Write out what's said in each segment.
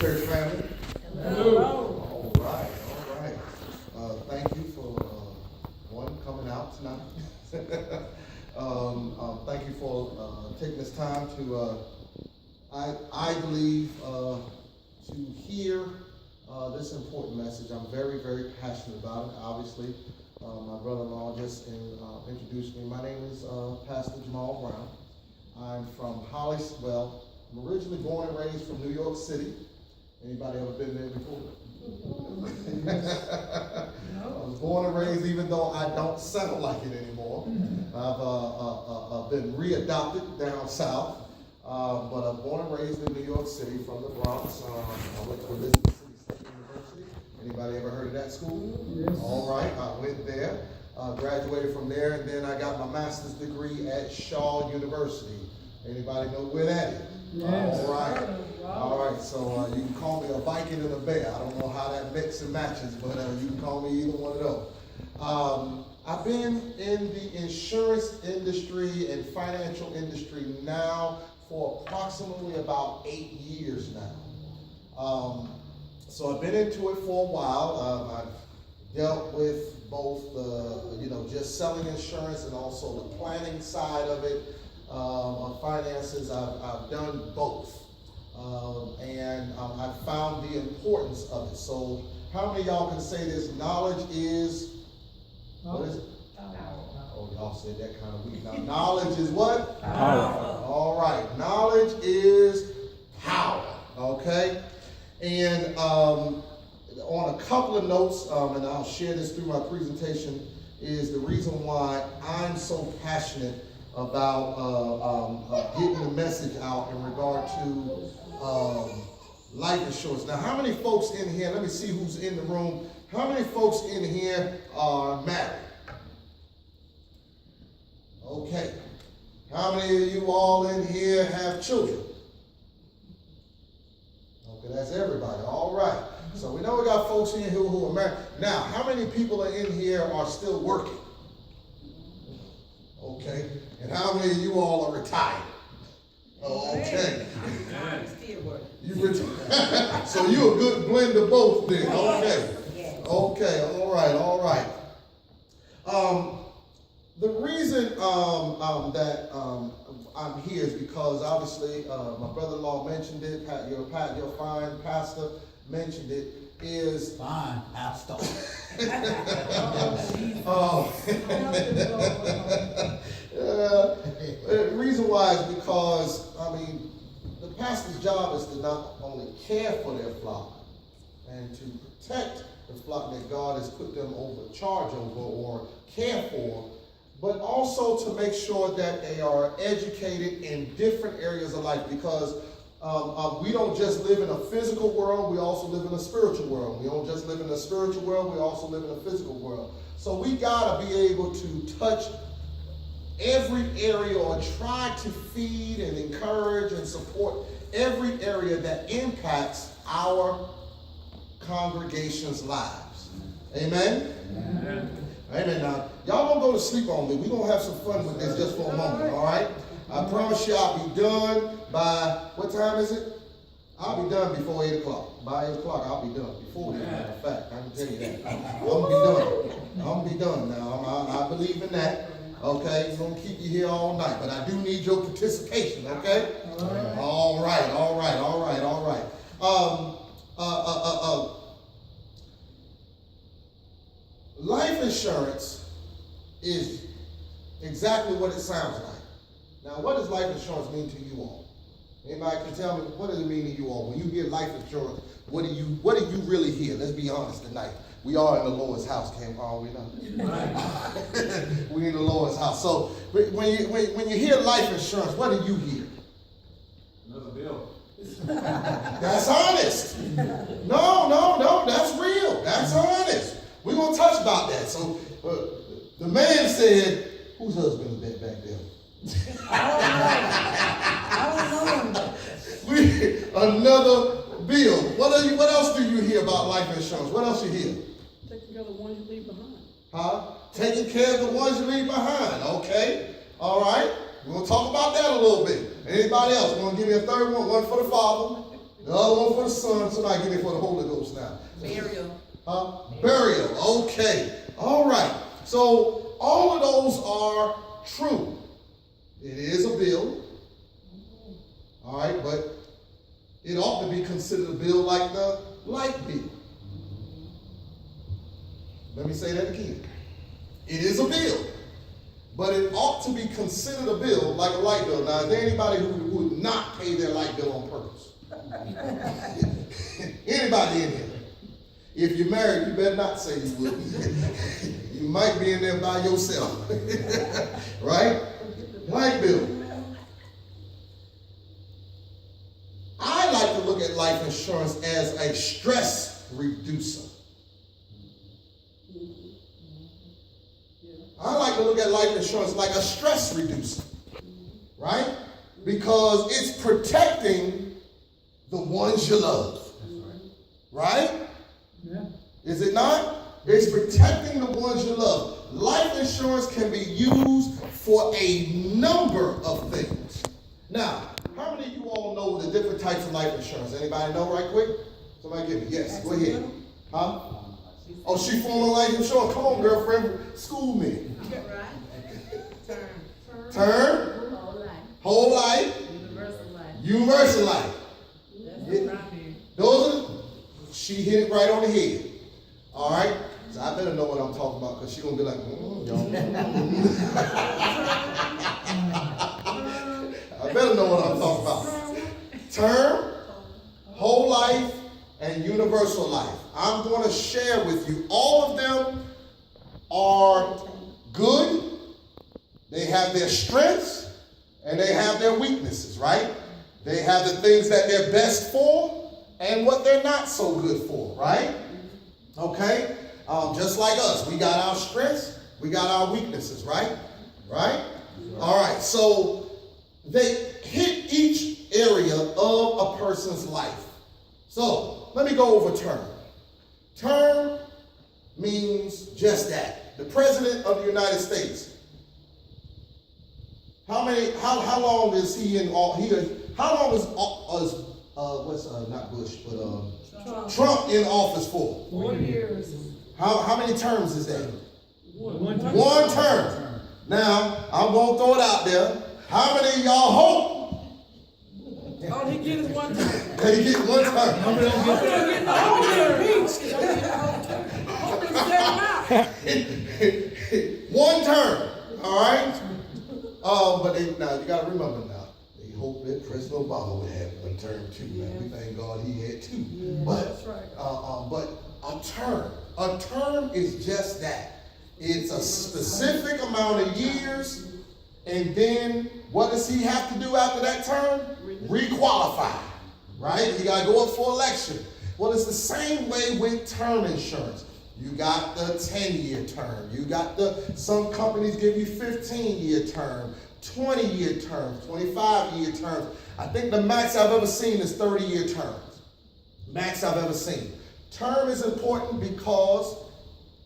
church family. Hello. All right, all right. Thank you for one coming out tonight. Thank you for taking this time to, I believe, to hear this important message. I'm very, very passionate about it. Obviously, my brother-in-law just introduced me. My name is Pastor Jamal Brown. I'm from Holly. Well, I'm originally born and raised from New York City. Anybody ever been there before? I was born and raised, even though I don't sound like it anymore. I've been readopted down south, but I'm born and raised in New York City from the Bronx. I went to Elizabeth City State University. Anybody ever heard of that school? Yes. All right, I went there, graduated from there, and then I got my master's degree at Shaw University. Anybody know where that is? Yes. All right. All right, so you can call me a Viking and a bear. I don't know how that mix and matches, but you can call me either one of those. I've been in the insurance industry and financial industry now for approximately about 8 years now. So I've been into it for a while. I've dealt with both the, just selling insurance and also the planning side of it. On finances, I've done both. And I found the importance of it. So how many of y'all can say this? Knowledge is, what is it? Oh, y'all said that kind of weak. Now, knowledge is what? Power. All right. Knowledge is power. Okay? And on a couple of notes, and I'll share this through my presentation, is the reason why I'm so passionate about getting the message out in regard to life insurance. Now, how many folks in here, let me see who's in the room, how many folks in here are married? Okay. How many of you all in here have children? Okay, that's everybody. All right. So we know we got folks in here who are married. Now, how many people are in here are still working? Okay. And how many of you all are retired? Okay. You retired. So you're a good blend of both then. Okay. Okay. All right. All right. The reason that I'm here is because obviously my brother-in-law mentioned it. Your fine pastor mentioned it. Is fine pastor. The reason why is because, the pastor's job is to not only care for their flock and to protect the flock that God has put them over charge over or care for, but also to make sure that they are educated in different areas of life, because we don't just live in a physical world, we also live in a spiritual world. We don't just live in a spiritual world, we also live in a physical world. So we gotta be able to touch every area, or try to feed and encourage and support every area that impacts our congregation's lives. Amen? Amen. Amen. Now, y'all don't go to sleep on me. We're going to have some fun with this just for a moment, all right? I promise you I'll be done by, what time is it? I'll be done before 8 o'clock. By 8 o'clock, I'll be done. Before that, matter of fact, I can tell you that. I'm going to be done. I'm going to be done now. I believe in that. Okay, it's going to keep you here all night, but I do need your participation, okay? All right, all right, all right, all right. Life insurance is exactly what it sounds like. Now, what does life insurance mean to you all? Anybody can tell me, what does it mean to you all? When you hear life insurance, what do you really hear? Let's be honest tonight. We are in the Lord's house, are we not? We're in the Lord's house. So when you hear life insurance, what do you hear? Another bill. That's honest. No, that's real. That's honest. We're going to touch about that. So the man said, whose husband is that back there? I don't know. Another bill. What else do you hear about life insurance? What else you hear? Taking care of the ones you leave behind. Huh? Taking care of the ones you leave behind. Okay. All right. We're going to talk about that a little bit. Anybody else? Want to give me a third one? One for the father. The other one for the Son. Somebody give me for the Holy Ghost now. Burial. Burial. Okay. All right. So all of those are true. It is a bill. All right, but it ought to be considered a bill like the light bill. Let me say that again. It is a bill, but it ought to be considered a bill like a light bill. Now, is there anybody who would not pay their light bill on purpose? Anybody in here? If you're married, you better not say you would. You might be in there by yourself. Right? Light bill. I like to look at life insurance as a stress reducer. I like to look at life insurance like a stress reducer, right? Because it's protecting the ones you love, right? Yeah. Is it not? It's protecting the ones you love. Life insurance can be used for a number of things. Now, how many of you all know the different types of life insurance? Anybody know right quick? Somebody give me. Yes, go ahead. Huh? Oh, she formed a life insurance. Come on, girlfriend. School me. Term. Whole life. Universal life. Those are, she hit it right on the head. All right? So I better know what I'm talking about because she's going to be like, I better know what I'm talking about. Term, whole life, and universal life. I'm going to share with you. All of them are good. They have their strengths and they have their weaknesses, right? They have the things that they're best for and what they're not so good for, right? Okay? Just like us, we got our strengths, we got our weaknesses, right? Right? All right, so they hit each area of a person's life. So let me go over term. Term means just that. The President of the United States. How long is he in office? How long is not Bush, but Trump in office for? 4 years. How many terms is that? One term. One term. Now, I'm going to throw it out there. How many of y'all hope All he get is 1 term. that he get one term? I'm gonna get the whole term. Hope it's 7 out. One term. All right? But now you got to remember now. They hope that President Obama would have one term too. Man, we thank God he had 2. Yeah, but that's right. But a term is just that. It's a specific amount of years, and then what does he have to do after that term? Requalify, right? He got to go up for election. Well, it's the same way with term insurance. You got the 10-year term. You got some companies give you 15-year term, 20-year terms, 25-year terms. I think the max I've ever seen is 30-year terms. Max I've ever seen. Term is important because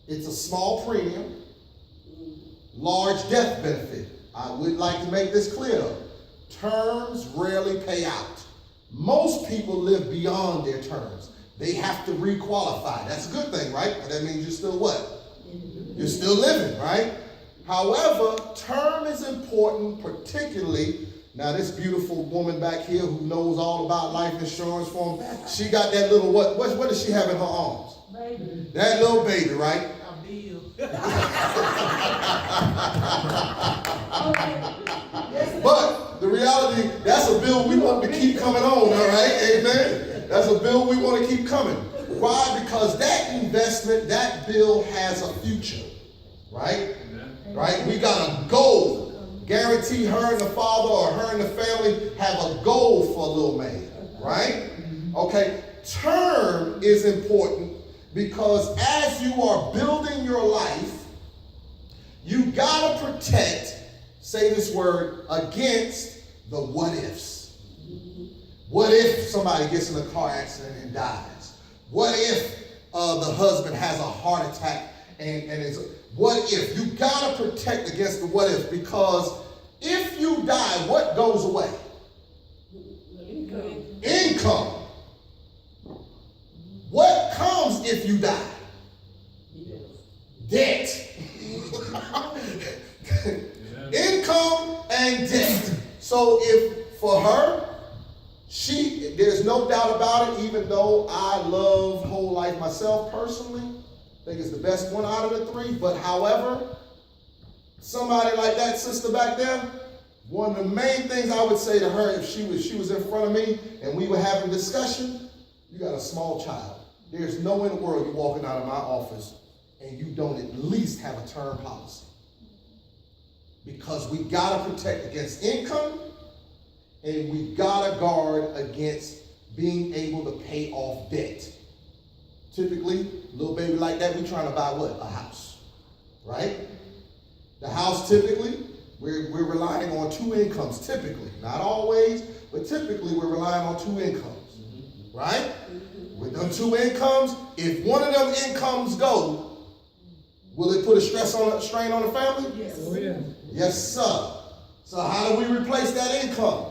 it's a small premium, large death benefit. I would like to make this clear though. Terms rarely pay out. Most people live beyond their terms. They have to requalify. That's a good thing, right? That means you're still what? You're still living, right? However, term is important, particularly, now this beautiful woman back here who knows all about life insurance for him, she got that little, what does she have in her arms? Baby. That little baby, right? A bill. But the reality, that's a bill we want to keep coming on, all right? Amen? That's a bill we want to keep coming. Why? Because that investment, that bill has a future, right? Right? We got a goal. Guarantee her and the father or her and the family have a goal for a little man, right? Okay, term is important because as you are building your life, you gotta protect, say this word, against the what ifs. What if somebody gets in a car accident and dies? What if the husband has a heart attack and is, what if? You gotta protect against the what if, because if you die, what goes away? Income. if you die? Debt. Income and debt. So if for her, there's no doubt about it, even though I love whole life myself personally, I think it's the best one out of the three, but however, somebody like that sister back there, one of the main things I would say to her if she was in front of me and we were having a discussion, you got a small child. There's no in the world you're walking out of my office and you don't at least have a term policy. Because we gotta protect against income and we gotta guard against being able to pay off debt. Typically, little baby like that, we trying to buy what? A house, right? The house typically, we're relying on two incomes, typically. Not always, but typically we're relying on two incomes, right? With them two incomes, if one of them incomes go, will it put a strain on the family? Yes. Oh, yeah. Yes, sir. So how do we replace that income?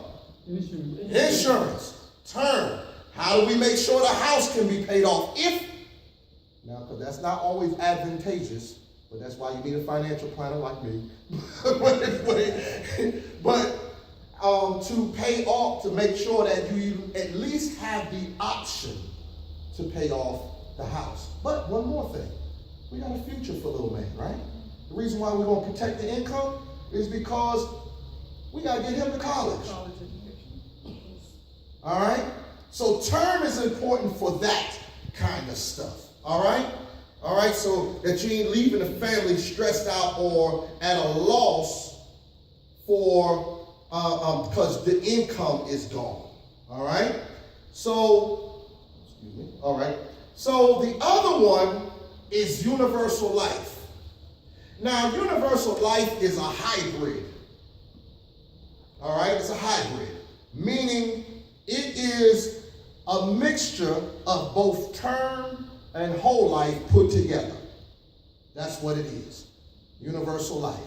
Insurance. Term. How do we make sure the house can be paid off? Because that's not always advantageous, but that's why you need a financial planner like me. but to pay off, to make sure that you at least have the option to pay off the house. But one more thing. We got a future for little man, right? The reason why we're going to protect the income is because we got to get him to college. All right? So term is important for that kind of stuff. All right? All right, so that you ain't leaving the family stressed out or at a loss for, because the income is gone. All right? So, excuse me. All right. So the other one is universal life. Now, universal life is a hybrid. All right, it's a hybrid, meaning it is a mixture of both term and whole life put together. That's what it is, universal life.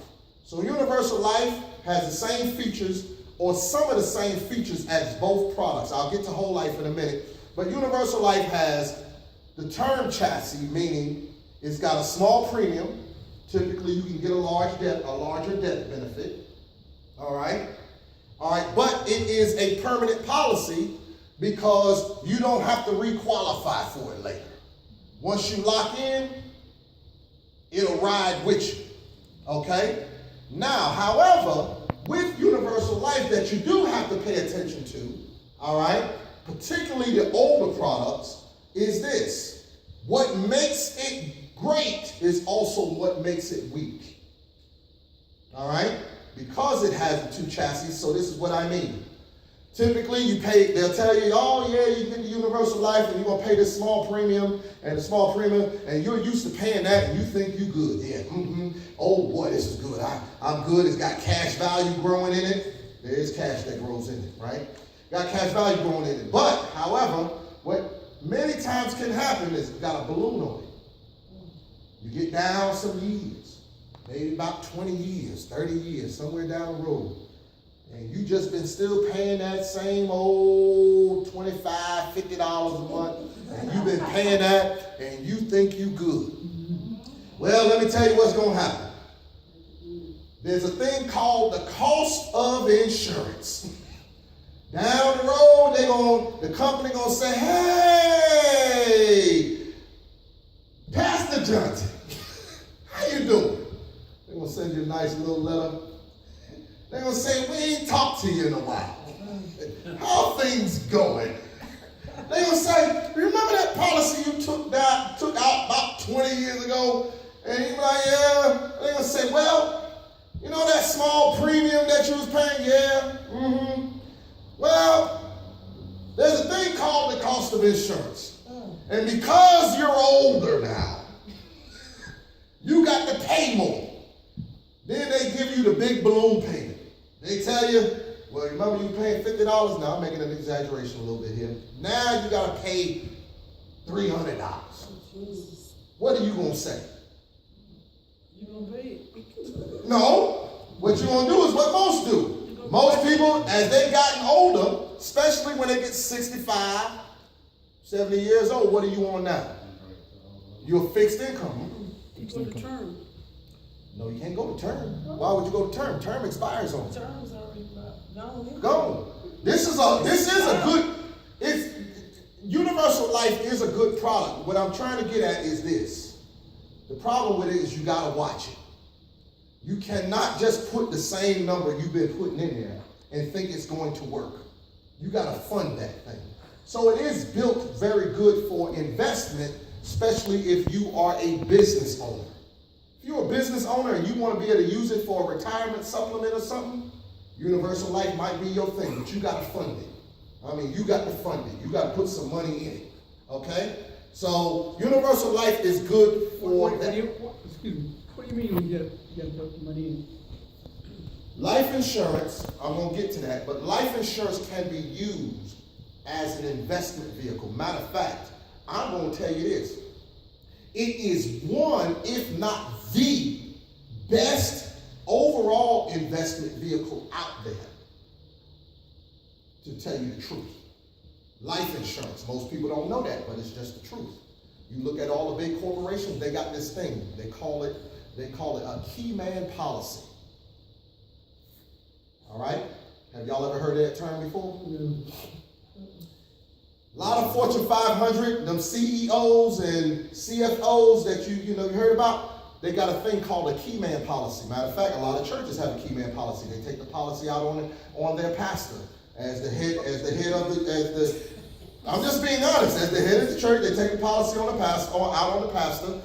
So universal life has the same features or some of the same features as both products. I'll get to whole life in a minute, but universal life has the term chassis, meaning it's got a small premium. Typically, you can get a larger death benefit. All right? All right, but it is a permanent policy because you don't have to requalify for it later. Once you lock in, it'll ride with you. Okay? Now, however, with universal life that you do have to pay attention to, all right, particularly the older products, is this. What makes it great is also what makes it weak. All right? Because it has the two chassis, so this is what I mean. Typically, they'll tell you, oh yeah, you get the universal life and you're going to pay this small premium and the small premium, and you're used to paying that and you think you good. Yeah, oh boy, this is good. I'm good. It's got cash value growing in it. There is cash that grows in it, right? Got cash value growing in it. But, however, what many times can happen is it's got a balloon on it. You get down some years, maybe about 20 years, 30 years, somewhere down the road, and you just been still paying that same old $25, $50 a month, and you've been paying that, and you think you good. Well, let me tell you what's going to happen. There's a thing called the cost of insurance. Down the road, the company going to say, hey, Pastor Johnson, how you doing? They're going to send you a nice little letter. They're going to say, we ain't talked to you in a while. How things going? They're going to say, remember that policy you took out about 20 years ago? And you're like, yeah. They're going to say, well, you know that small premium that you was paying? Yeah. Well, there's a thing called the cost of insurance. And because you're older now, you got to pay more. Then they give you the big balloon payment. They tell you, well, remember you paying $50? Now I'm making an exaggeration a little bit here. Now you got to pay $300. What are you going to say? You gonna pay it? No. What you're going to do is what most do. Most people, as they've gotten older, especially when they get 65, 70 years old, what are you on now? You're fixed income. You go to term. No, you can't go to term. Why would you go to term? Term expires on you. Term's already gone. Go. This is a good, universal life is a good product. What I'm trying to get at is this. The problem with it is you gotta watch it. You cannot just put the same number you've been putting in there and think it's going to work. You gotta fund that thing. So it is built very good for investment, especially if you are a business owner. If you're a business owner and you want to be able to use it for a retirement supplement or something, universal life might be your thing, but you got to fund it. I mean, you got to fund it. You got to put some money in it. Okay? So universal life is good for that. Excuse me. What do you mean you got to put the money in? Life insurance, I'm going to get to that, but life insurance can be used as an investment vehicle. Matter of fact, I'm going to tell you this. It is one, if not the best overall investment vehicle out there, to tell you the truth. Life insurance, most people don't know that, but it's just the truth. You look at all the big corporations, they got this thing. They call it a key man policy. All right? Have y'all ever heard of that term before? No. A lot of Fortune 500, them CEOs and CFOs that you heard about, they got a thing called a key man policy. Matter of fact, a lot of churches have a key man policy. They take the policy out on their pastor as the head of the. I'm just being honest. As the head of the church, they take the policy on the pastor or out on the pastor.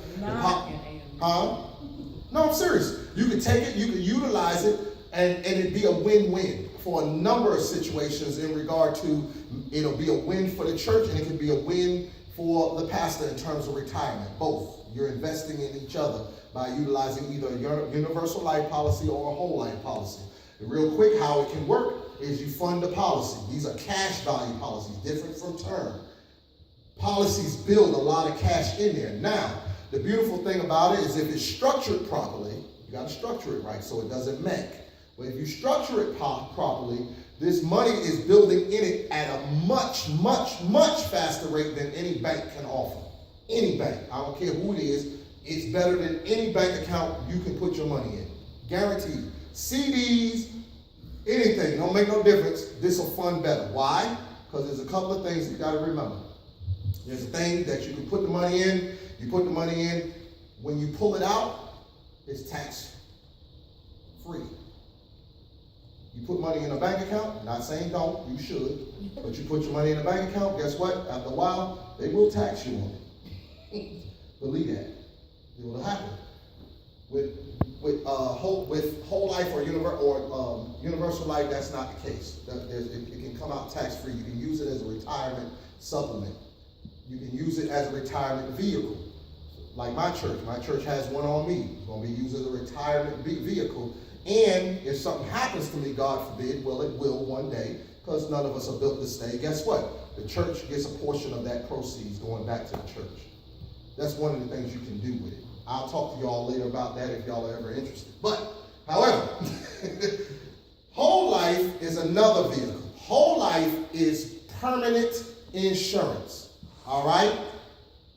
No, I'm serious. You can take it, you can utilize it, and it'd be a win-win for a number of situations in regard to, it'll be a win for the church and it can be a win for the pastor in terms of retirement. Both. You're investing in each other by utilizing either a universal life policy or a whole life policy. And real quick, how it can work is you fund the policy. These are cash value policies, different from term. Policies build a lot of cash in there. Now, the beautiful thing about it is if it's structured properly, you got to structure it right so it doesn't make. But if you structure it properly, this money is building in it at a much, much, much faster rate than any bank can offer. Any bank, I don't care who it is, it's better than any bank account you can put your money in. Guaranteed. CDs, anything, don't make no difference. This will fund better. Why? Because there's a couple of things you got to remember. There's a thing that you can put the money in. You put the money in. When you pull it out, it's tax free. You put money in a bank account, not saying don't, you should, but you put your money in a bank account, guess what? After a while, they will tax you on it. Believe that. It will happen. With whole life or universal life, that's not the case. It can come out tax free. You can use it as a retirement supplement. You can use it as a retirement vehicle. Like my church has one on me. It's going to be used as a retirement vehicle. And if something happens to me, God forbid, well, it will one day, because none of us are built to stay. Guess what? The church gets a portion of that proceeds going back to the church. That's one of the things you can do with it. I'll talk to y'all later about that if y'all are ever interested. But, however, whole life is another vehicle. Whole life is permanent insurance. All right?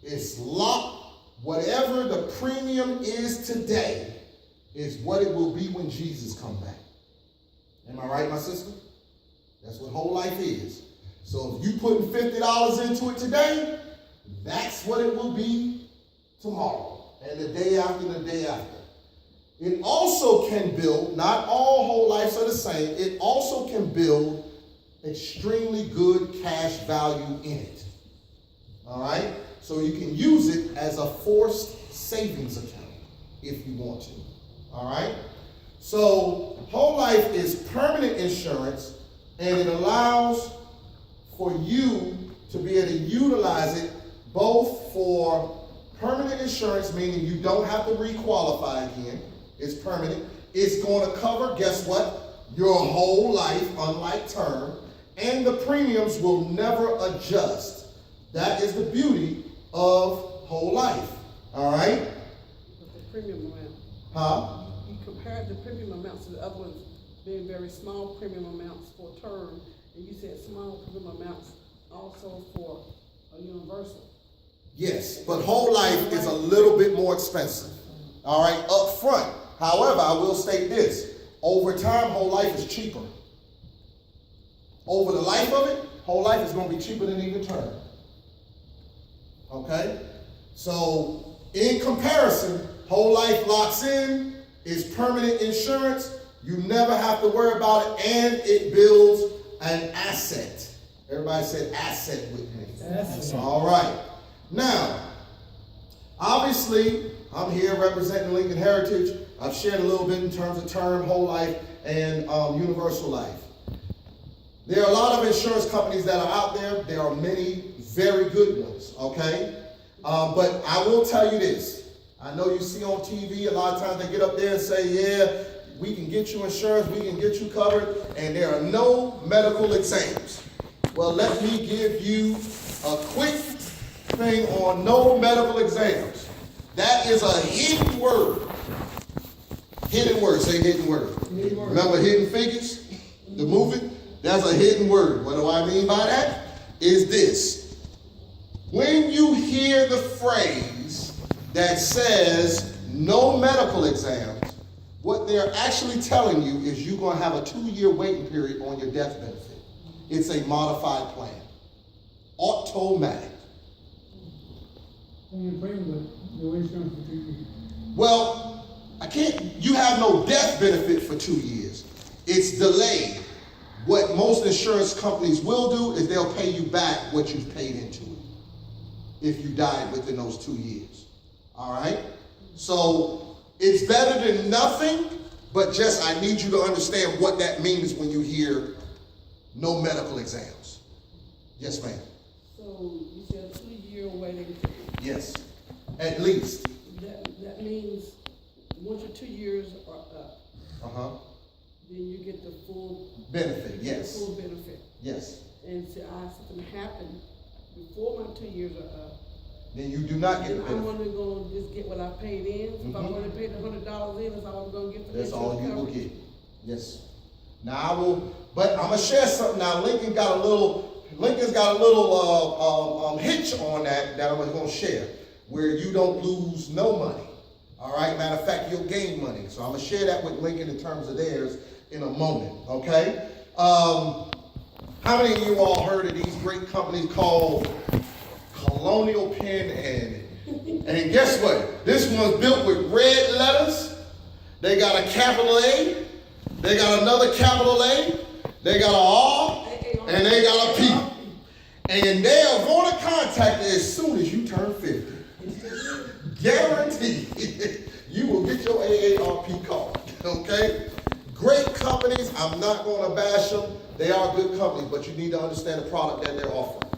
It's locked. Whatever the premium is today is what it will be when Jesus comes back. Am I right, my sister? That's what whole life is. So if you putting $50 into it today, that's what it will be tomorrow and the day after the day after. It also can build, not all whole lives are the same, it also can build extremely good cash value in it. All right? So you can use it as a forced savings account if you want to. All right? So whole life is permanent insurance, and it allows for you to be able to utilize it both for permanent insurance, meaning you don't have to requalify again. It's permanent. It's going to cover, guess what? Your whole life, unlike term, and the premiums will never adjust. That is the beauty of whole life. All right? But the premium amount. Huh? You compared the premium amounts to the other ones being very small premium amounts for term, and you said small premium amounts also for a universal. Yes, but whole life is a little bit more expensive. All right, up front. However, I will state this. Over time, whole life is cheaper. Over the life of it, whole life is going to be cheaper than even term. Okay? So, in comparison, whole life locks in, is permanent insurance. You never have to worry about it, and it builds an asset. Everybody said asset with me. Asset. All right. Now, obviously, I'm here representing Lincoln Heritage. I've shared a little bit in terms of term, whole life, and universal life. There are a lot of insurance companies that are out there. There are many very good ones, okay? But I will tell you this. I know you see on TV, a lot of times they get up there and say, yeah, we can get you insurance, we can get you covered, and there are no medical exams. Well, let me give you a quick thing on no medical exams. That is a hidden word. Hidden word, say hidden word. Remember Hidden Figures, the movie? That's a hidden word. What do I mean by that? Is this. When you hear the phrase that says no medical exams, what they're actually telling you is you're going to have a 2-year waiting period on your death benefit. It's a modified plan. Automatic. No insurance for 2 years. Well, you have no death benefit for 2 years. It's delayed. What most insurance companies will do is they'll pay you back what you've paid into it if you died within those 2 years. All right? So it's better than nothing, but just I need you to understand what that means when you hear no medical exams. Yes, ma'am. So you said 2-year waiting period. Yes, at least. That means once your 2 years are up, then you get the full benefit. Yes. The full benefit. Yes. And see, something happened before my 2 years are up. Then you do not get the Then I'm benefit. only going to just get what I paid in. So if I only paid $100 in, that's all I'm going to get for That's all you will coverage. get. Yes. Now but I'm gonna share something. Now Lincoln's got a little hitch on that I'm gonna share, where you don't lose no money. All right. Matter of fact, you'll gain money. So I'm gonna share that with Lincoln in terms of theirs in a moment. Okay. How many of you all heard of these great companies called Colonial Penn and guess what? This one's built with red letters. They got a capital A. They got another capital A. They got an R. And they got a P. And they are going to contact you as soon as you turn 50. Guaranteed. You will get your AARP card. Okay? Great companies. I'm not going to bash them. They are good companies, but you need to understand the product that they're offering.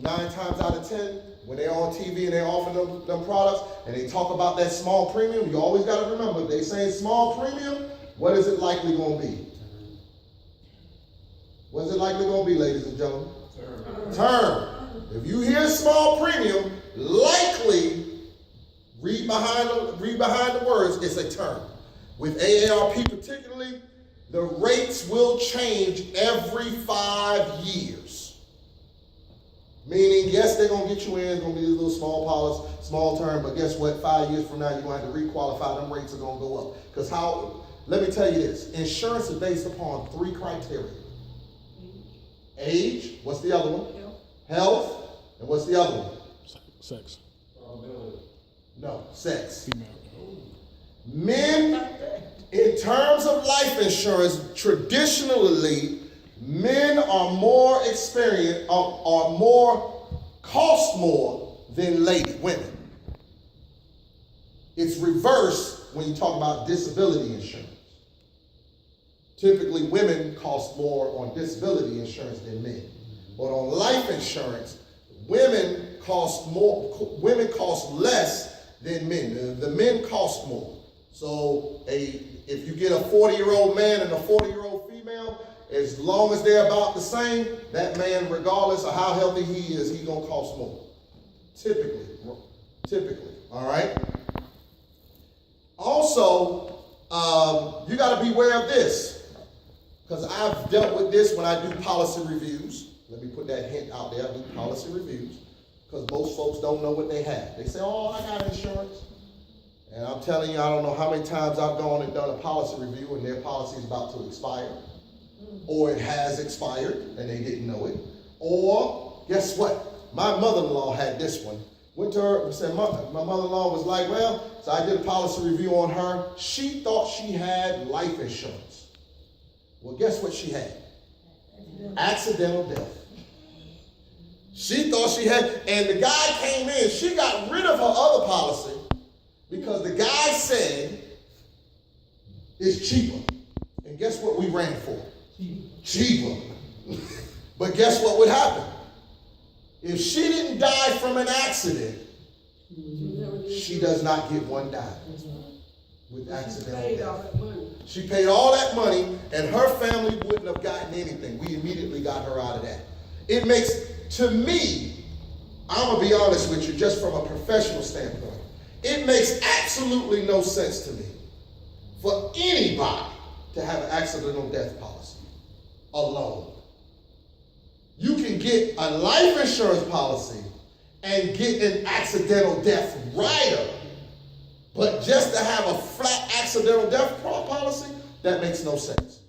9 times out of 10, when they're on TV and they're offering them products and they talk about that small premium, you always got to remember, they say small premium, what is it likely going to be? What is it likely going to be, ladies and gentlemen? Term. If you hear small premium, likely, read behind the words, it's a term. With AARP particularly, the rates will change every 5 years. Meaning, yes, they're going to get you in, it's going to be a little small policy, small term, but guess what? 5 years from now, you're going to have to requalify, them rates are going to go up. Because let me tell you this, insurance is based upon 3 criteria. Age, what's the other one? Health, and what's the other one? Sex. No, sex. Female. Men, in terms of life insurance, traditionally, men are more experienced, are more, cost more than women. It's reversed when you talk about disability insurance. Typically, women cost more on disability insurance than men. But on life insurance, women cost less than men. The men cost more. So if you get a 40-year-old man and a 40-year-old female, as long as they're about the same, that man, regardless of how healthy he is, he's gonna cost more. Typically, all right? Also, you gotta be aware of this, because I've dealt with this when I do policy reviews. Let me put that hint out there, I do policy reviews. because most folks don't know what they have. They say, oh, I got insurance. And I'm telling you, I don't know how many times I've gone and done a policy review and their policy is about to expire. Or it has expired and they didn't know it. Or, guess what? My mother-in-law had this one. Went to her and said, my mother-in-law was like, well, so I did a policy review on her. She thought she had life insurance. Well, guess what she had? Accidental death. She thought she had, and the guy came in, she got rid of her other policy because the guy said it's cheaper. And guess what we ran for? Cheaper. But guess what would happen? If she didn't die from an accident, she does not get one dime with accidental death. She paid all that money, and her family wouldn't have gotten anything. We immediately got her out of that. It makes, to me, I'm going to be honest with you, just from a professional standpoint, it makes absolutely no sense to me for anybody to have an accidental death policy alone. You can get a life insurance policy and get an accidental death rider, but just to have a flat accidental death policy, that makes no sense.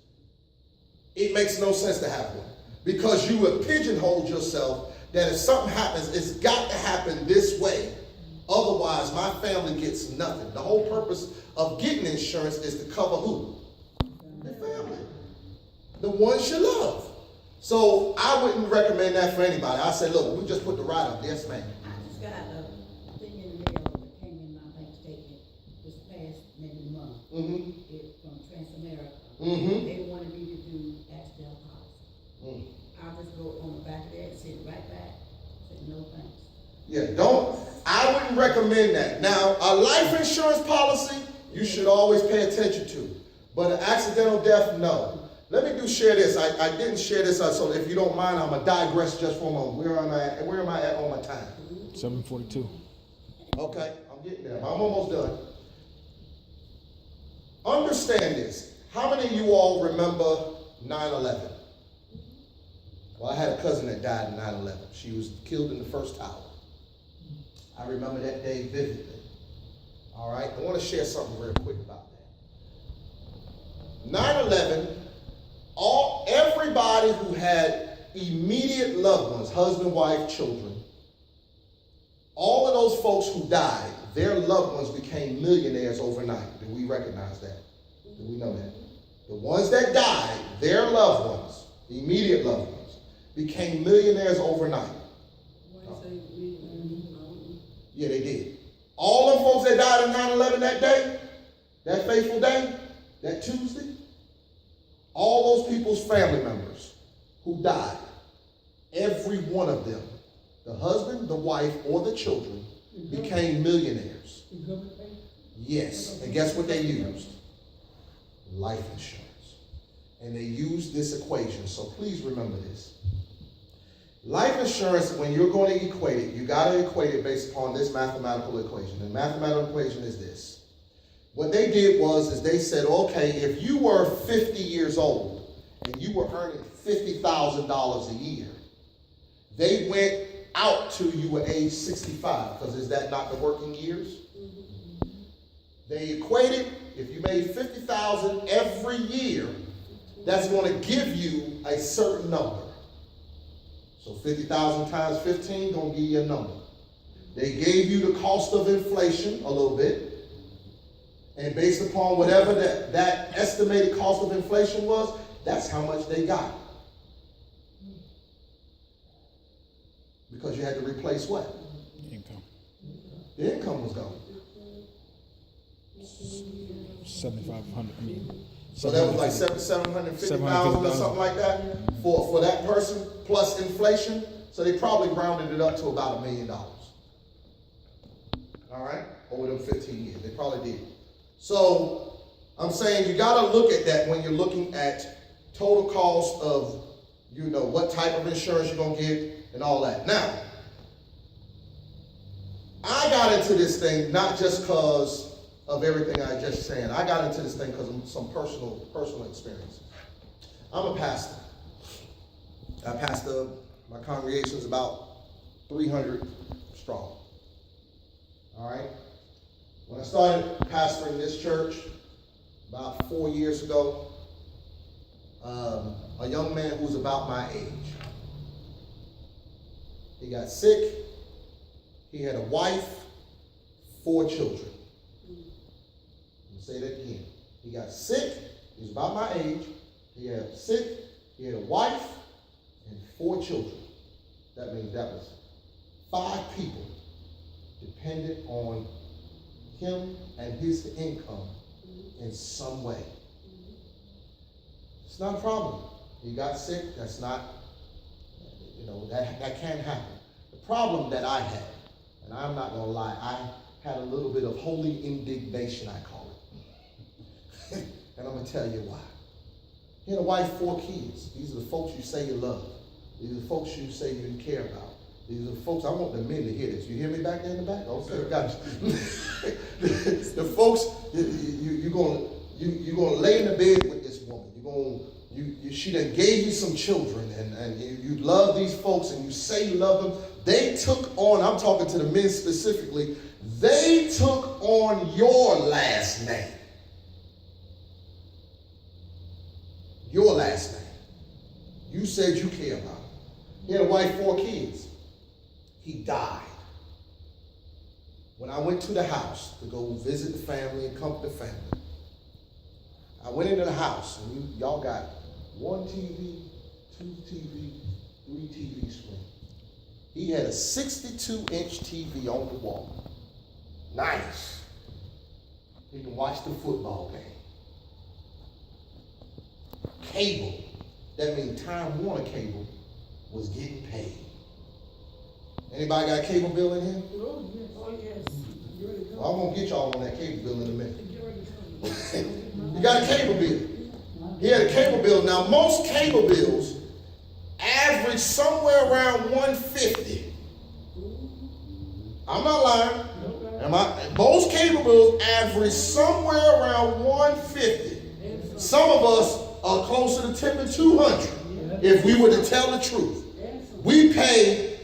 It makes no sense to have one because you would pigeonhole yourself that if something happens, it's got to happen this way. Otherwise, my family gets nothing. The whole purpose of getting insurance is to cover who? The family. The ones you love. So I wouldn't recommend that for anybody. I say, look, we just put the ride up. Yes, ma'am. I just got a thing in the mail that came in my bank statement this past maybe month. It from Transamerica. They wanted me to do accidental policy. I'll just go on the back of that, sit right back, say no thanks. Yeah, I wouldn't recommend that. Now, a life insurance policy, you should always pay attention to. But an accidental death, no. Let me share this. I didn't share this, so if you don't mind, I'm going to digress just for a moment. Where am I at on my time? 7:42. Okay, I'm getting there. I'm almost done. Understand this. How many of you all remember 9/11? Well, I had a cousin that died in 9/11. She was killed in the first tower. I remember that day vividly. All right, I want to share something real quick about that. 9/11, everybody who had immediate loved ones, husband, wife, children, all of those folks who died, their loved ones became millionaires overnight. Do we recognize that? Do we know that? The ones that died, their loved ones, immediate loved ones, became millionaires overnight. Yeah, they did. All the folks that died in 9/11 that day, that fateful day, that Tuesday, all those people's family members who died, every one of them, the husband, the wife, or the children, became millionaires. Yes, and guess what they used? Life insurance. And they used this equation, so please remember this. Life insurance, when you're going to equate it, you got to equate it based upon this mathematical equation. The mathematical equation is this. What they did is they said, okay, if you were 50 years old and you were earning $50,000 a year, they went out to you were age 65, because is that not the working years? They equated, if you made $50,000 every year, that's going to give you a certain number. So 50,000 times 15 going to give you a number. They gave you the cost of inflation a little bit. And based upon whatever that estimated cost of inflation was, that's how much they got. Because you had to replace what? Income. The income was gone. 7,500. So that was like 750,000 or something like that for that person plus inflation. So they probably rounded it up to about $1 million. All right, over them 15 years, they probably did. So I'm saying you got to look at that when you're looking at total cost of, what type of insurance you're going to get and all that. Now, I got into this thing not just because of everything I just said. I got into this thing because of some personal experience. I'm a pastor. I pastor, my congregation is about 300 strong. All right? When I started pastoring this church about 4 years ago, a young man who was about my age, he got sick. He had a wife, 4 children. Let me say that again. He got sick. He was about my age. He had sick. He had a wife and 4 children. That means that was 5 people dependent on him and his income in some way. It's not a problem. He got sick. That's not, that can happen. The problem that I had, and I'm not going to lie, I had a little bit of holy indignation, I call it. And I'm going to tell you why. He had a wife, 4 kids. These are the folks you say you love. These are the folks you say you care about. These are the folks, I want the men to hear this. You hear me back there in the back? Okay, gotcha. The folks, you're gonna lay in the bed with this woman. She done gave you some children, and you love these folks, and you say you love them. They took on, I'm talking to the men specifically, they took on your last name. Your last name. You said you care about him. He had a wife, 4 kids. He died. When I went to the house to go visit the family and comfort the family, I went into the house, and y'all got 1 TV, 2 TV, 3 TV screens. He had a 62-inch TV on the wall. Nice. He can watch the football game. Cable. That means Time Warner cable was getting paid. Anybody got a cable bill in here? Oh, yes. Oh, yes. You ready to go? Well, I'm going to get y'all on that cable bill in a minute. You ready to go? You got a cable bill. He had a cable bill. Now, most cable bills average somewhere around $150. I'm not lying. Most cable bills average somewhere around $150. Some of us are closer to tipping $200 if we were to tell the truth. We pay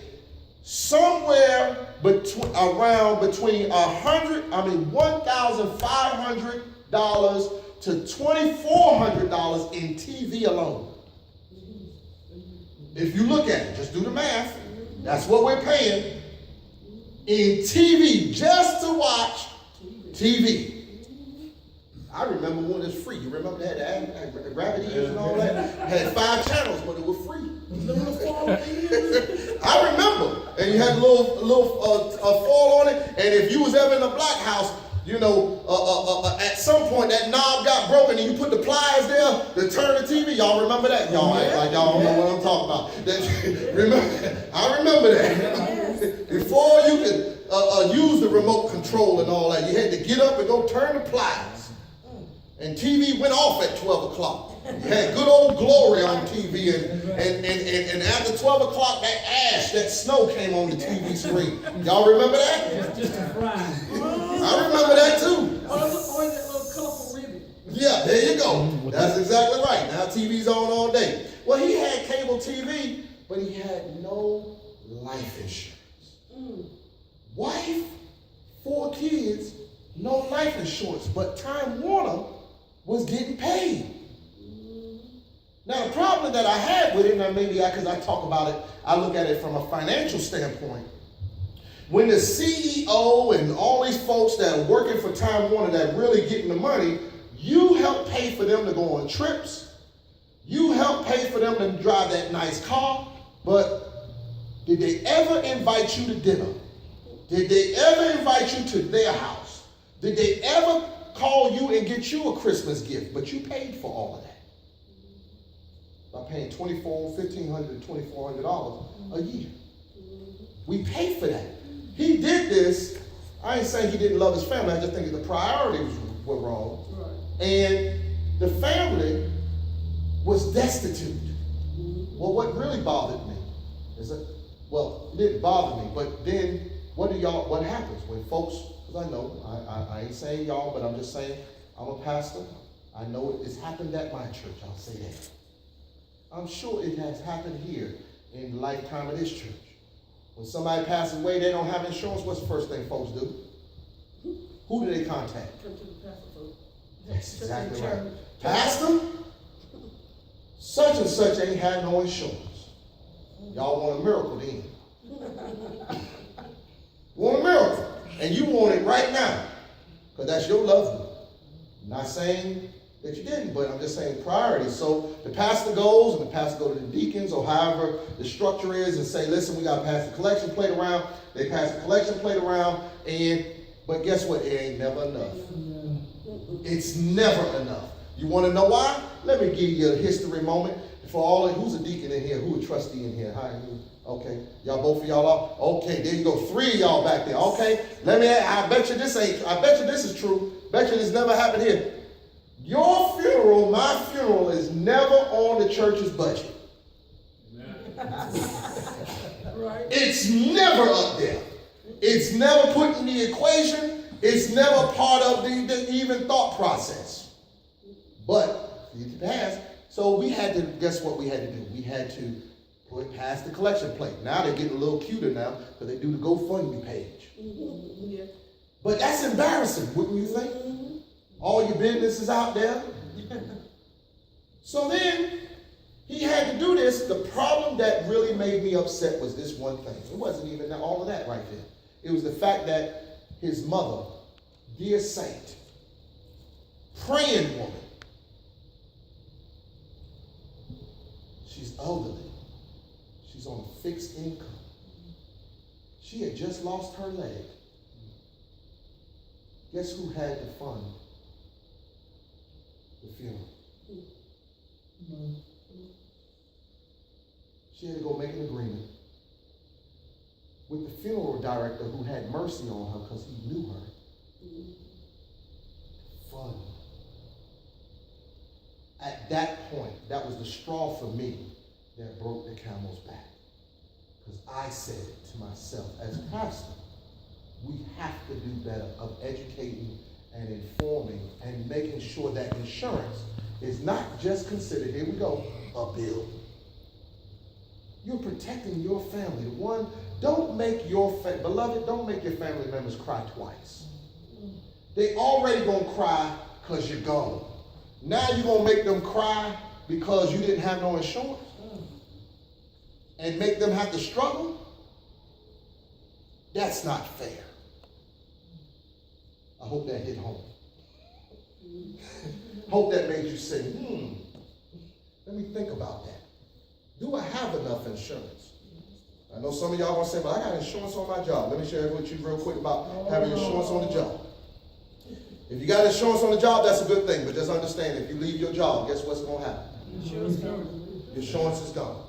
somewhere between $1,500 to $2,400 in TV alone. If you look at it, just do the math. That's what we're paying in TV just to watch TV. I remember when it was free. You remember that? Had rabbit ears and all that? Had 5 channels, but it was free. I remember. And you had a little foil on it. And if you was ever in a black house, at some point that knob got broken and you put the pliers there to turn the TV. Y'all remember that? Y'all act like y'all don't know what I'm talking about. I remember that. Before you could use the remote control and all that, you had to get up and go turn the pliers. And TV went off at 12 o'clock. You had good old glory on TV, and after 12 o'clock, that ash, that snow came on the TV screen. Y'all remember that? Just a fry. I remember that too. Or that little colorful ribbon. Yeah, there you go. That's exactly right. Now TV's on all day. Well, he had cable TV, but he had no life insurance. Wife, 4 kids, no life insurance, but Time Warner was getting paid. Now, the problem that I had with it, and maybe because I talk about it, I look at it from a financial standpoint. When the CEO and all these folks that are working for Time Warner that really getting the money, you help pay for them to go on trips. You help pay for them to drive that nice car. But did they ever invite you to dinner? Did they ever invite you to their house? Did they ever call you and get you a Christmas gift? But you paid for all of that. By paying $1,500 to $2,400 a year. We pay for that. He did this. I ain't saying he didn't love his family. I just think the priorities were wrong. Right. And the family was destitute. Well, what really bothered me is that, well, it didn't bother me, but then what happens when folks, because I know, I ain't saying y'all, but I'm just saying, I'm a pastor. I know it's happened at my church. I'll say that. I'm sure it has happened here in the lifetime of this church. When somebody passes away, they don't have insurance, what's the first thing folks do? Who do they contact? Come to the pastor for. That's exactly right. Church. Pastor, such and such ain't had no insurance. Y'all want a miracle then. Want a miracle. And you want it right now. Because that's your loved one. I'm not saying that you didn't, but I'm just saying priorities. So the pastor goes, and the pastor go to the deacons, or however the structure is, and say, listen, we got to pass the collection plate around. They pass the collection plate around, but guess what? It ain't never enough. It's never enough. You want to know why? Let me give you a history moment. For all of who's a deacon in here, who a trustee in here? Hi, okay, y'all, both of y'all are? Okay, there you go. 3 of y'all back there. Okay, I bet you this is true. Bet you this never happened here. Your funeral, my funeral, is never on the church's budget. Right. It's never up there. It's never put in the equation. It's never part of the even thought process. But it passed. So we had to, guess what we had to do? We had to put past the collection plate. Now they're getting a little cuter now because they do the GoFundMe page. Yeah. But that's embarrassing, wouldn't you think? All your business is out there. So then he had to do this. The problem that really made me upset was this one thing. It wasn't even all of that right there. It was the fact that his mother, dear saint, praying woman, she's elderly. She's on a fixed income. She had just lost her leg. Guess who had to fund the funeral? She had to go make an agreement with the funeral director who had mercy on her because he knew her. Fund. At that point, that was the straw for me that broke the camel's back. Because I said to myself, as pastor, we have to do better of educating and informing and making sure that insurance is not just considered, here we go, a bill. You're protecting your family. Don't make beloved, don't make your family members cry twice. They already gonna cry because you're gone. Now you're gonna make them cry because you didn't have no insurance? And make them have to struggle? That's not fair. I hope that hit home. Hope that made you say, let me think about that. Do I have enough insurance? I know some of y'all gonna say, but I got insurance on my job. Let me share with you real quick about having insurance on the job. If you got insurance on the job, that's a good thing, but just understand, if you leave your job, guess what's gonna happen? Insurance gone. Your insurance is gone.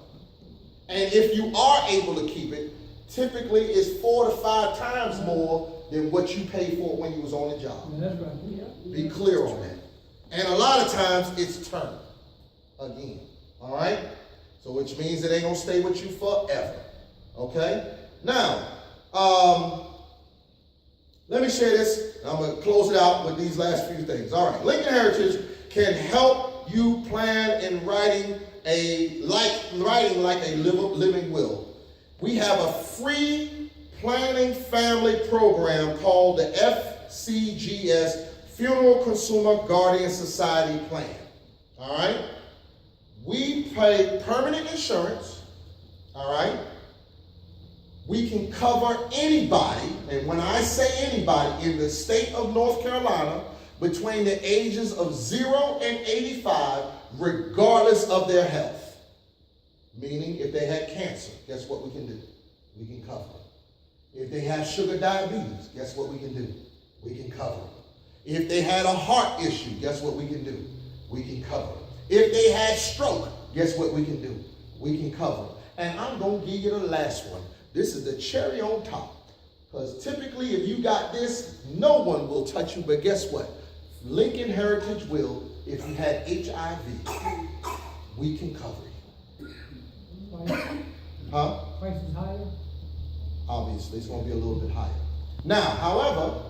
And if you are able to keep it, typically it's 4 to 5 times more than what you paid for when you was on the job. Yeah, that's right. Yeah. Be clear on that. And a lot of times it's turned again. All right? So which means it ain't gonna stay with you forever. Okay? Now, let me share this. I'm gonna close it out with these last few things. All right, Lincoln Heritage can help you plan in writing like a living will. We have a free planning family program called the FCGS Funeral Consumer Guardian Society Plan. All right? We pay permanent insurance. All right? We can cover anybody, and when I say anybody, in the state of North Carolina, between the ages of 0 and 85, regardless of their health. Meaning, if they had cancer, guess what we can do? We can cover them. If they have sugar diabetes, guess what we can do? We can cover them. If they had a heart issue, guess what we can do? We can cover them. If they had stroke, guess what we can do? We can cover them. And I'm going to give you the last one. This is the cherry on top. Because typically, if you got this, no one will touch you. But guess what? Lincoln Heritage will. If you had HIV, we can cover you. Huh? Price is higher? Obviously, it's going to be a little bit higher. Now, however,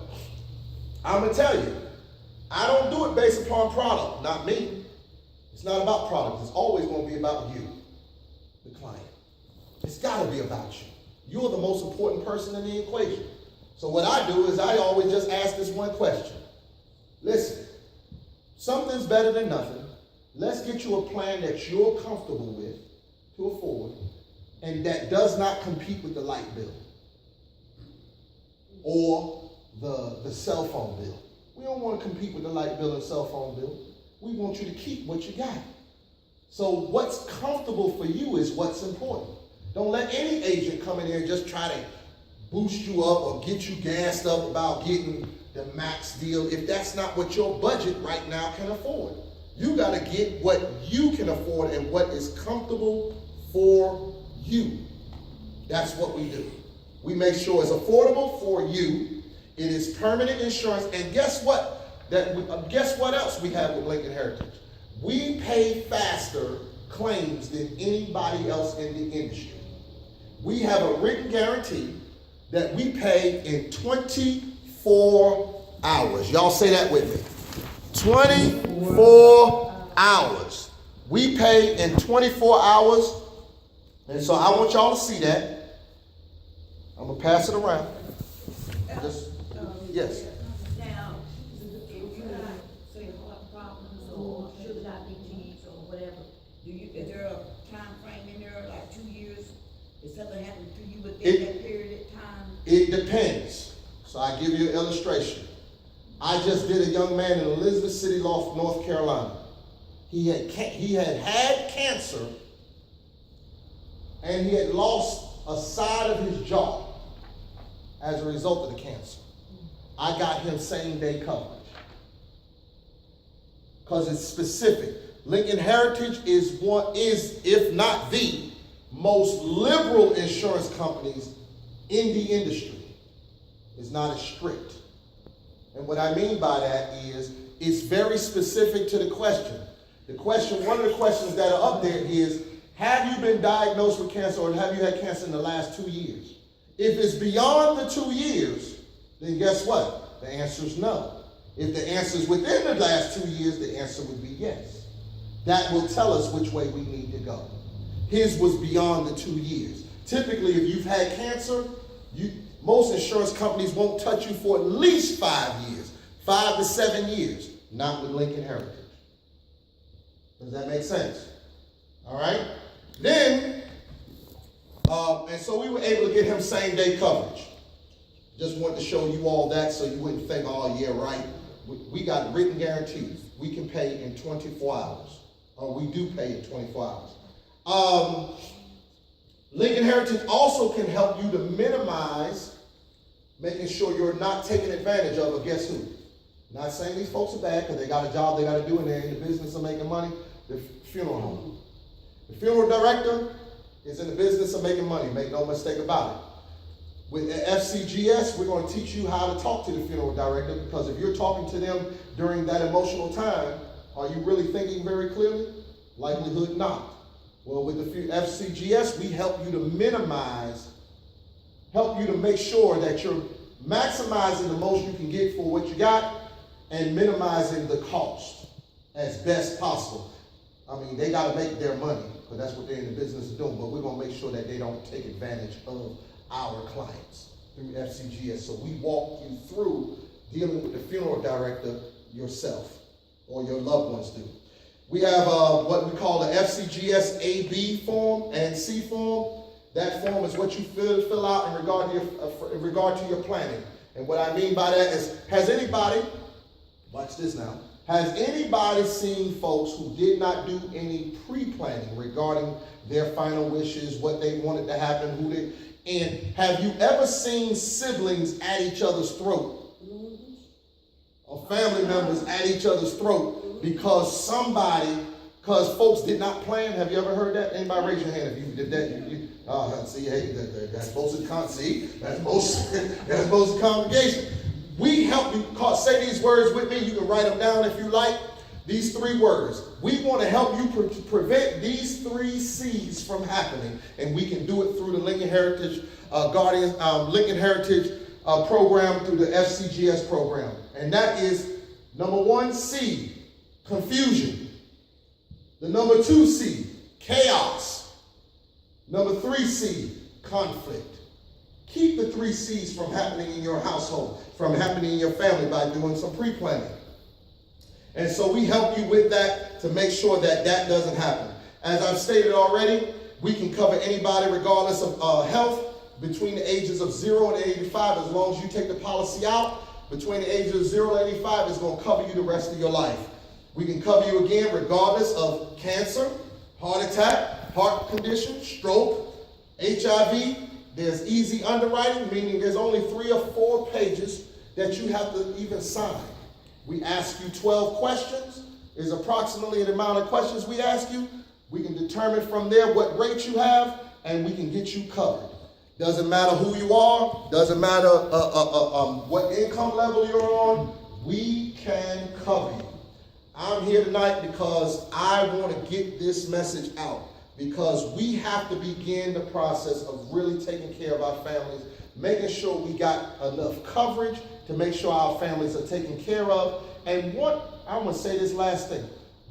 I'm going to tell you, I don't do it based upon product, not me. It's not about product. It's always going to be about you, the client. It's got to be about you. You're the most important person in the equation. So what I do is I always just ask this one question. Listen, something's better than nothing. Let's get you a plan that you're comfortable with to afford and that does not compete with the light bill or the cell phone bill. We don't want to compete with the light bill and cell phone bill. We want you to keep what you got. So what's comfortable for you is what's important. Don't let any agent come in here and just try to boost you up or get you gassed up about getting the max deal if that's not what your budget right now can afford. You got to get what you can afford and what is comfortable for you. That's what we do. We make sure it's affordable for you. It is permanent insurance. And guess what? Guess what else we have with Lincoln Heritage? We pay faster claims than anybody else in the industry. We have a written guarantee that we pay in 24 hours. Y'all say that with me. 24 hours. We pay in 24 hours. And so I want y'all to see that. I'm going to pass it around. Yes. Now, if you got, say, heart problems or sugar diabetes or whatever, is there a time frame in there, like 2 years? If something happened to you within that period of time? It depends. So I give you an illustration. I just did a young man in Elizabeth City, North Carolina. He had cancer, and he had lost a side of his jaw as a result of the cancer. I got him same-day coverage because it's specific. Lincoln Heritage is if not the most liberal insurance companies in the industry. It's not as strict. And what I mean by that is it's very specific to the question. One of the questions that are up there is, have you been diagnosed with cancer or have you had cancer in the last 2 years? If it's beyond the 2 years, then guess what? The answer is no. If the answer is within the last 2 years, the answer would be yes. That will tell us which way we need to go. His was beyond the 2 years. Typically, if you've had cancer, most insurance companies won't touch you for at least 5 years, 5 to 7 years. Not with Lincoln Heritage. Does that make sense? All right? Then, and so we were able to get him same-day coverage. Just wanted to show you all that so you wouldn't think, oh, yeah, right. We got written guarantees. We can pay in 24 hours. Or we do pay in 24 hours. Lincoln Heritage also can help you to minimize making sure you're not taken advantage of, but guess who? Not saying these folks are bad because they got a job they got to do and they're in the business of making money. The funeral home. The funeral director is in the business of making money. Make no mistake about it. With FCGS, we're going to teach you how to talk to the funeral director because if you're talking to them during that emotional time, are you really thinking very clearly? Likelihood not. Well, with the FCGS, we help you to make sure that you're maximizing the most you can get for what you got and minimizing the cost as best possible. I mean, they got to make their money because that's what they're in the business of doing, but we're going to make sure that they don't take advantage of our clients through FCGS. So we walk you through dealing with the funeral director yourself or your loved ones do. We have what we call the FCGS AB form and C form. That form is what you fill out in regard to your planning. And what I mean by that is, has anybody, watch this now, has anybody seen folks who did not do any pre-planning regarding their final wishes, what they wanted to happen, and have you ever seen siblings at each other's throat? Or family members at each other's throat because folks did not plan? Have you ever heard that? Anybody raise your hand if you did that? See, hey, that's most of the congregation. We help you, say these words with me. You can write them down if you like. These 3 words. We want to help you prevent these 3 C's from happening, and we can do it through the Lincoln Heritage Lincoln Heritage program through the FCGS program. And that is number 1, C, confusion. The number 2 C, chaos. Number 3 C, conflict. keep the 3 C's from happening in your household, from happening in your family by doing some pre-planning. And so we help you with that to make sure that that doesn't happen. As I've stated already, we can cover anybody regardless of health between the ages of 0 and 85. As long as you take the policy out, between the ages of 0 and 85, it's going to cover you the rest of your life. We can cover you again regardless of cancer, heart attack, heart condition, stroke, HIV. There's easy underwriting, meaning there's only 3 or 4 pages that you have to even sign. We ask you 12 questions, is approximately the amount of questions we ask you. We can determine from there what rate you have, and we can get you covered. Doesn't matter who you are, doesn't matter what income level you're on, we can cover you. I'm here tonight because I want to get this message out, because we have to begin the process of really taking care of our families, making sure we got enough coverage to make sure our families are taken care of. And I'm going to say this last thing.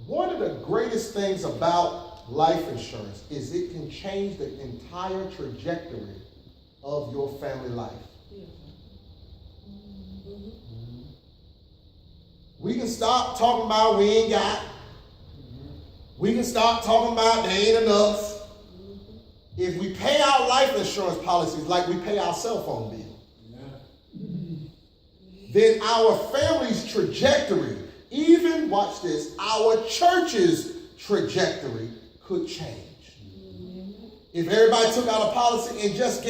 One of the greatest things about life insurance is it can change the entire trajectory of your family life. We can stop talking about we ain't got. We can stop talking about there ain't enough. If we pay our life insurance policies like we pay our cell phone bill, then our family's trajectory, even, watch this, our church's trajectory could change. If everybody took out a policy and just